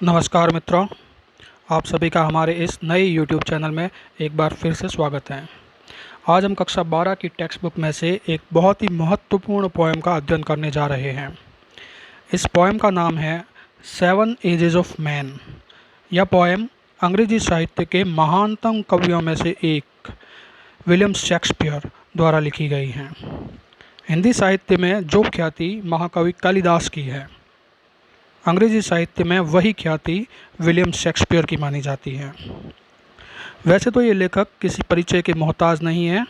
नमस्कार मित्रों, आप सभी का हमारे इस नए YouTube चैनल में एक बार फिर से स्वागत है। आज हम कक्षा 12 की टेक्स्ट बुक में से एक बहुत ही महत्वपूर्ण पोएम का अध्ययन करने जा रहे हैं। इस पोएम का नाम है सेवन एजेस ऑफ मैन। यह पोएम अंग्रेजी साहित्य के महानतम कवियों में से एक विलियम शेक्सपियर द्वारा लिखी गई है। हिंदी साहित्य में जो ख्याति महाकवि कालिदास की है, अंग्रेजी साहित्य में वही ख्याति विलियम शेक्सपियर की मानी जाती है। वैसे तो ये लेखक किसी परिचय के मोहताज नहीं है,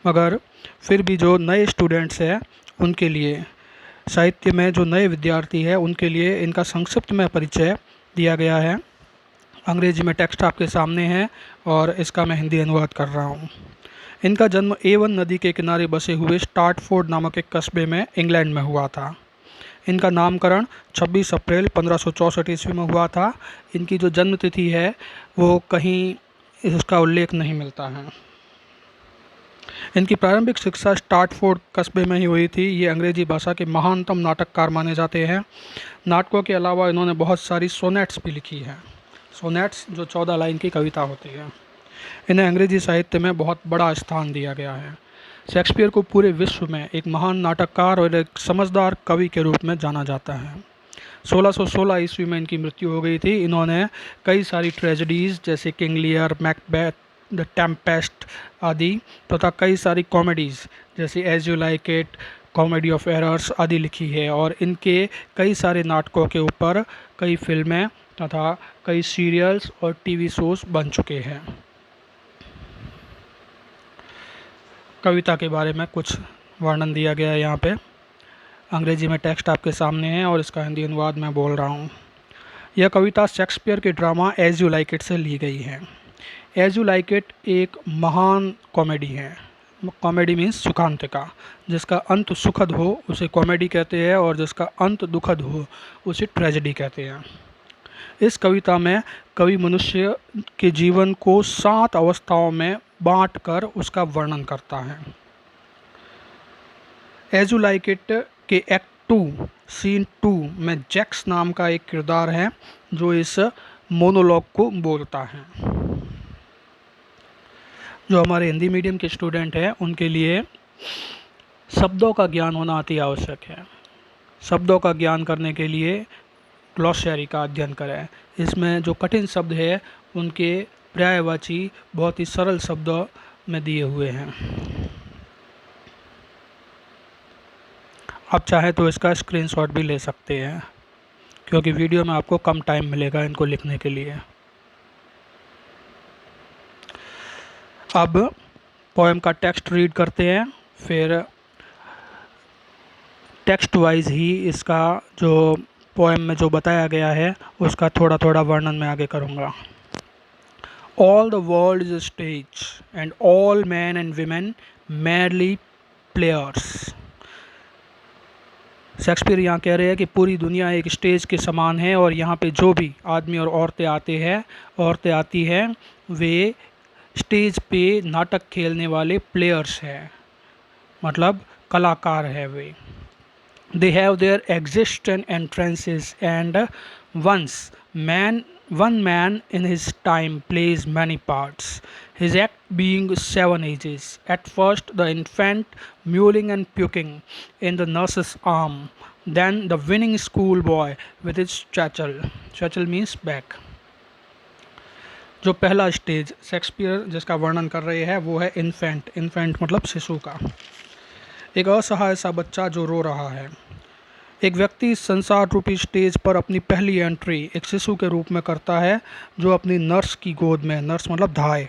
मगर फिर भी जो नए स्टूडेंट्स हैं उनके लिए, साहित्य में जो नए विद्यार्थी हैं उनके लिए इनका संक्षिप्त में परिचय दिया गया है। अंग्रेजी में टेक्स्ट आपके सामने है और इसका मैं हिंदी अनुवाद कर रहा हूँ। इनका जन्म एवन नदी के किनारे बसे हुए स्टार्टफोर्ड नामक एक कस्बे में इंग्लैंड में हुआ था। इनका नामकरण 26 अप्रैल 1564 ईस्वी में हुआ था। इनकी जो जन्म तिथि है वो कहीं इसका उल्लेख नहीं मिलता है। इनकी प्रारंभिक शिक्षा स्टार्टफोर्ड कस्बे में ही हुई थी। ये अंग्रेजी भाषा के महानतम नाटककार माने जाते हैं। नाटकों के अलावा इन्होंने बहुत सारी सोनेट्स भी लिखी हैं। सोनेट्स जो 14 लाइन की कविता होती है। इन्हें अंग्रेजी साहित्य में बहुत बड़ा स्थान दिया गया है। शेक्सपियर को पूरे विश्व में एक महान नाटककार और एक समझदार कवि के रूप में जाना जाता है। 1616 ईस्वी में इनकी मृत्यु हो गई थी। इन्होंने कई सारी ट्रेजेडीज़ जैसे King Lear, Macbeth, the Tempest आदि तथा कई सारी कॉमेडीज़ जैसे as you like it, comedy of errors आदि लिखी है। और इनके कई सारे नाटकों के ऊपर कई फिल्में तथा कई सीरियल्स और टीवी शोज़ बन चुके हैं। कविता के बारे में कुछ वर्णन दिया गया है यहाँ पे। अंग्रेजी में टेक्स्ट आपके सामने है और इसका हिंदी अनुवाद मैं बोल रहा हूँ। यह कविता शेक्सपियर के drama as you like it से ली गई है। एज यू लाइक इट एक महान कॉमेडी है। कॉमेडी मीन्स सुखांतिका। जिसका अंत सुखद हो उसे कॉमेडी कहते हैं और जिसका अंत दुखद हो उसे ट्रेजेडी कहते हैं। इस कविता में कवि मनुष्य के जीवन को 7 अवस्थाओं में बांटकर उसका वर्णन करता है। एज यू लाइक इट के एक्ट 2 सीन 2 में जैक्स नाम का एक किरदार है जो इस मोनोलॉग को बोलता है। जो हमारे हिंदी मीडियम के स्टूडेंट हैं उनके लिए शब्दों का ज्ञान होना अति आवश्यक है। शब्दों का ज्ञान करने के लिए ग्लॉसरी का अध्ययन करें। इसमें जो कठिन शब्द है उनके पर्यायवाची बहुत ही सरल शब्दों में दिए हुए हैं। आप चाहें तो इसका स्क्रीनशॉट भी ले सकते हैं, क्योंकि वीडियो में आपको कम टाइम मिलेगा इनको लिखने के लिए। अब पोएम का टेक्स्ट रीड करते हैं, फिर टेक्स्ट वाइज ही इसका जो पोएम में जो बताया गया है उसका थोड़ा थोड़ा वर्णन मैं आगे करूँगा। All the world is a stage and all men and women merely players। Shakespeare यहाँ कह रहे हैं कि पूरी दुनिया एक स्टेज के समान है और यहाँ पे जो भी आदमी और औरतें आती हैं वे स्टेज पे नाटक खेलने वाले प्लेयर्स हैं, मतलब कलाकार है वे। They have their exits and entrances and one man in his time plays many parts, his act being 7 ages. At first the infant mewling and puking in the nurse's arm, then the winning schoolboy with his satchel means bag। जो पहला stage Shakespeare जिसका वर्णन कर रहे हैं वो है infant मतलब शिशु का। एक असहाय सा बच्चा जो रो रहा है। एक व्यक्ति इस संसार रूपी स्टेज पर अपनी पहली एंट्री एक शिशु के रूप में करता है जो अपनी नर्स की गोद में, नर्स मतलब धाई,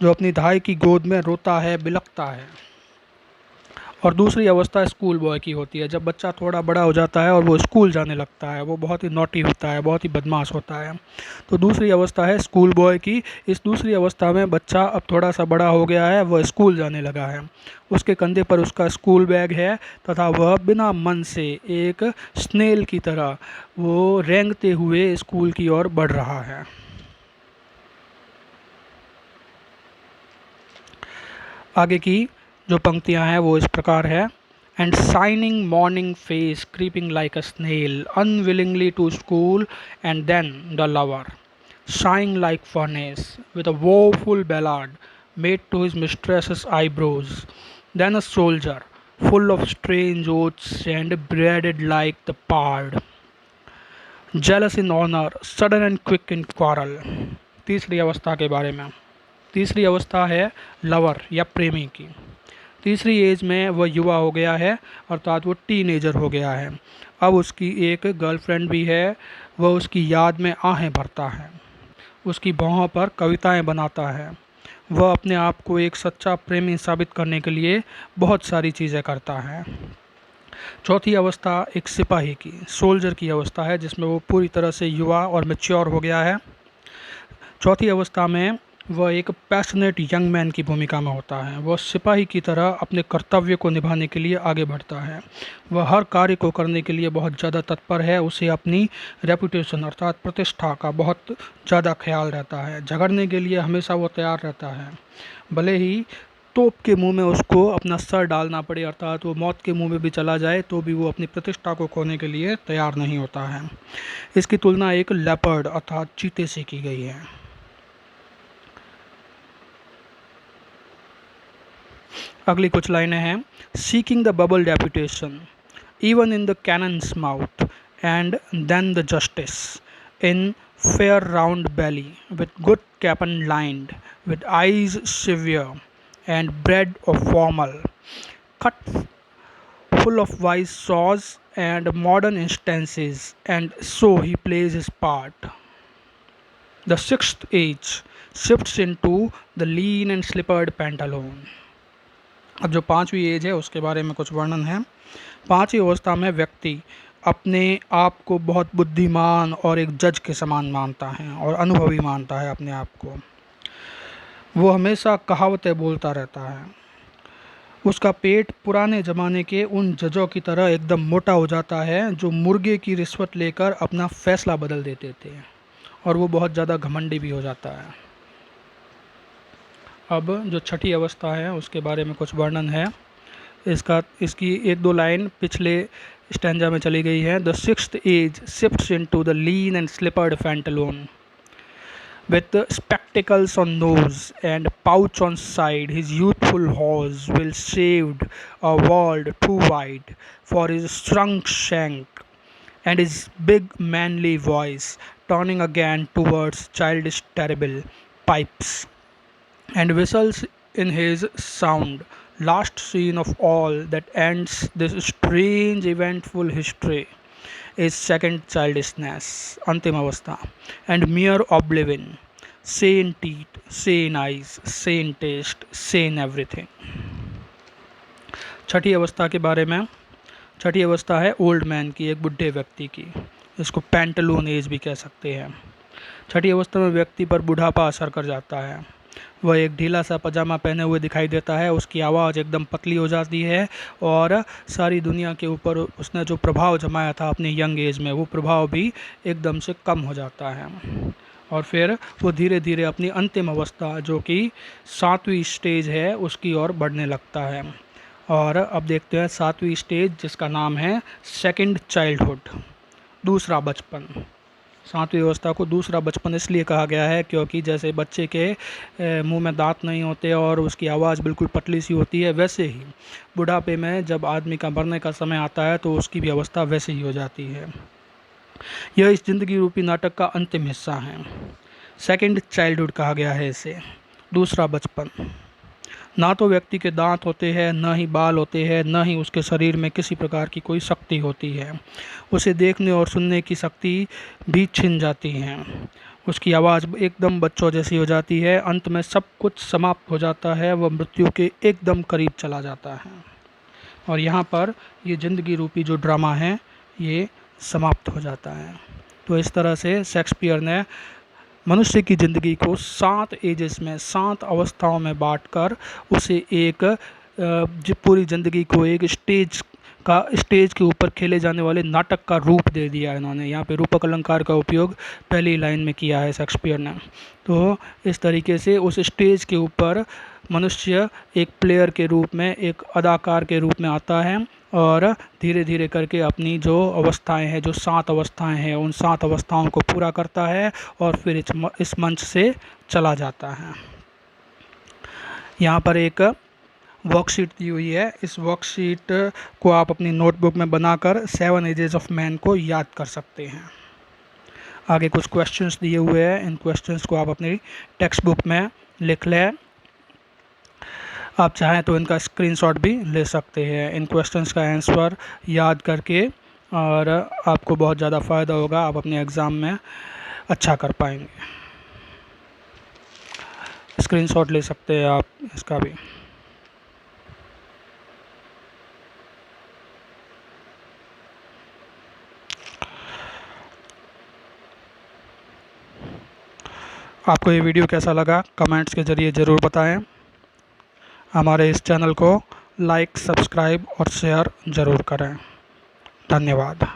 जो अपनी धाई की गोद में रोता है, बिलखता है। और दूसरी अवस्था स्कूल बॉय की होती है, जब बच्चा थोड़ा बड़ा हो जाता है और वो स्कूल जाने लगता है, वो बहुत ही नॉटी होता है, बहुत ही बदमाश होता है। तो दूसरी अवस्था है स्कूल बॉय की। इस दूसरी अवस्था में बच्चा अब थोड़ा सा बड़ा हो गया है, वह स्कूल जाने लगा है। उसके कंधे पर उसका स्कूल बैग है तथा वह बिना मन से एक स्नेल की तरह वो रेंगते हुए स्कूल की ओर बढ़ रहा है। आगे की जो पंक्तियां हैं वो इस प्रकार है। and shining morning face creeping like a snail unwillingly to school, and then the lover, sighing like furnace, with a woeful ballad made to his mistress's eyebrows, then a soldier, full of strange oaths and bearded like the pard, jealous in honor, sudden and quick in quarrel। तीसरी अवस्था के बारे में। तीसरी अवस्था है lover या प्रेमी की। तीसरी एज में वह युवा हो गया है, अर्थात वो टीनेजर हो गया है। अब उसकी एक गर्लफ्रेंड भी है। वह उसकी याद में आहें भरता है, उसकी बाहों पर कविताएं बनाता है। वह अपने आप को एक सच्चा प्रेमी साबित करने के लिए बहुत सारी चीज़ें करता है। चौथी अवस्था एक सिपाही की, सोल्जर की अवस्था है, जिसमें वो पूरी तरह से युवा और मैच्योर हो गया है। चौथी अवस्था में वह एक पैशनेट यंग मैन की भूमिका में होता है। वह सिपाही की तरह अपने कर्तव्य को निभाने के लिए आगे बढ़ता है। वह हर कार्य को करने के लिए बहुत ज़्यादा तत्पर है। उसे अपनी रेपुटेशन अर्थात प्रतिष्ठा का बहुत ज़्यादा ख्याल रहता है। झगड़ने के लिए हमेशा वो तैयार रहता है, भले ही तोप के मुंह में उसको अपना सर डालना पड़े, अर्थात वो मौत के मुंह में भी चला जाए तो भी वो अपनी प्रतिष्ठा को खोने के लिए तैयार नहीं होता है। इसकी तुलना एक लेपर्ड अर्थात चीते से की गई है। अगली कुछ लाइनें हैं। Seeking the bubble reputation even in the cannon's mouth, and then the justice in fair round belly, with good capon lined, with eyes severe, and bred of formal, cut full of wise saws and modern instances, and so he plays his part. The sixth age shifts into the lean and slippered pantaloon। अब जो पांचवी as है उसके बारे में कुछ वर्णन है। पांचवी अवस्था में व्यक्ति अपने आप को बहुत बुद्धिमान और एक जज के समान मानता है और अनुभवी मानता है अपने आप को। वो हमेशा कहावतें बोलता रहता है। उसका पेट पुराने ज़माने के उन जजों की तरह एकदम मोटा हो जाता है जो मुर्गे की रिश्वत लेकर अपना फैसला बदल देते थे, और वो बहुत ज़्यादा घमंडी भी हो जाता है। अब जो छठी अवस्था है उसके बारे में कुछ वर्णन है। इसकी एक दो लाइन पिछले स्टैंजा में चली गई है। The sixth age shifts into the lean and slippered pantaloon, with spectacles on nose and pouch on side, his youthful horse will shaved a world too wide for his shrunk shank, and his big manly voice turning again towards childish terrible pipes and whistles in his sound, last scene of all that ends this strange eventful history is second childishness, अंतिम अवस्था, and mere oblivion, sane teeth, sane eyes, sane taste, sane everything। छठी अवस्था के बारे में। छठी अवस्था है old man की, एक बुढ़े व्यक्ति की। इसको पैंटलून एज भी कह सकते हैं। छठी अवस्था में व्यक्ति पर बुढ़ापा असर कर जाता है। वह एक ढीला सा पजामा पहने हुए दिखाई देता है। उसकी आवाज़ एकदम पतली हो जाती है और सारी दुनिया के ऊपर उसने जो प्रभाव जमाया था अपने यंग एज में, वो प्रभाव भी एकदम से कम हो जाता है। और फिर वो धीरे धीरे अपनी अंतिम अवस्था जो कि 7वीं स्टेज है उसकी ओर बढ़ने लगता है। और अब देखते हैं 7वीं स्टेज, जिसका नाम है सेकंड चाइल्डहुड, दूसरा बचपन। 7वीं अवस्था को दूसरा बचपन इसलिए कहा गया है क्योंकि जैसे बच्चे के मुंह में दांत नहीं होते और उसकी आवाज़ बिल्कुल पतली सी होती है, वैसे ही बुढ़ापे में जब आदमी का मरने का समय आता है तो उसकी भी अवस्था वैसे ही हो जाती है। यह इस ज़िंदगी रूपी नाटक का अंतिम हिस्सा है। सेकंड चाइल्डहुड कहा गया है इसे, दूसरा बचपन। ना तो व्यक्ति के दांत होते हैं, ना ही बाल होते हैं, ना ही उसके शरीर में किसी प्रकार की कोई शक्ति होती है। उसे देखने और सुनने की शक्ति भी छिन जाती है। उसकी आवाज़ एकदम बच्चों जैसी हो जाती है। अंत में सब कुछ समाप्त हो जाता है, वह मृत्यु के एकदम करीब चला जाता है। और यहाँ पर ये ज़िंदगी रूपी जो ड्रामा है ये समाप्त हो जाता है। तो इस तरह से शेक्सपियर ने मनुष्य की ज़िंदगी को 7 एजेस में, 7 अवस्थाओं में बांटकर उसे एक पूरी ज़िंदगी को एक स्टेज के ऊपर खेले जाने वाले नाटक का रूप दे दिया है इन्होंने। यहाँ पे रूपक अलंकार का उपयोग पहली लाइन में किया है शेक्सपियर ने। तो इस तरीके से उस स्टेज के ऊपर मनुष्य एक प्लेयर के रूप में, एक अदाकार के रूप में आता है और धीरे धीरे करके अपनी जो अवस्थाएं हैं, जो 7 अवस्थाएं हैं, उन 7 अवस्थाओं को पूरा करता है और फिर इस मंच से चला जाता है। यहाँ पर एक वर्कशीट दी हुई है। इस वर्कशीट को आप अपनी नोटबुक में बनाकर 7 एजेस ऑफ मैन को याद कर सकते हैं। आगे कुछ क्वेश्चंस दिए हुए हैं, इन क्वेश्चंस को आप अपनी टेक्स्ट बुक में लिख लें। आप चाहें तो इनका स्क्रीनशॉट भी ले सकते हैं। इन क्वेश्चंस का आंसर याद करके और आपको बहुत ज़्यादा फ़ायदा होगा, आप अपने एग्ज़ाम में अच्छा कर पाएंगे। स्क्रीनशॉट ले सकते हैं आप इसका भी। आपको ये वीडियो कैसा लगा कमेंट्स के ज़रिए ज़रूर बताएं। हमारे इस चैनल को लाइक, सब्सक्राइब और शेयर ज़रूर करें। धन्यवाद।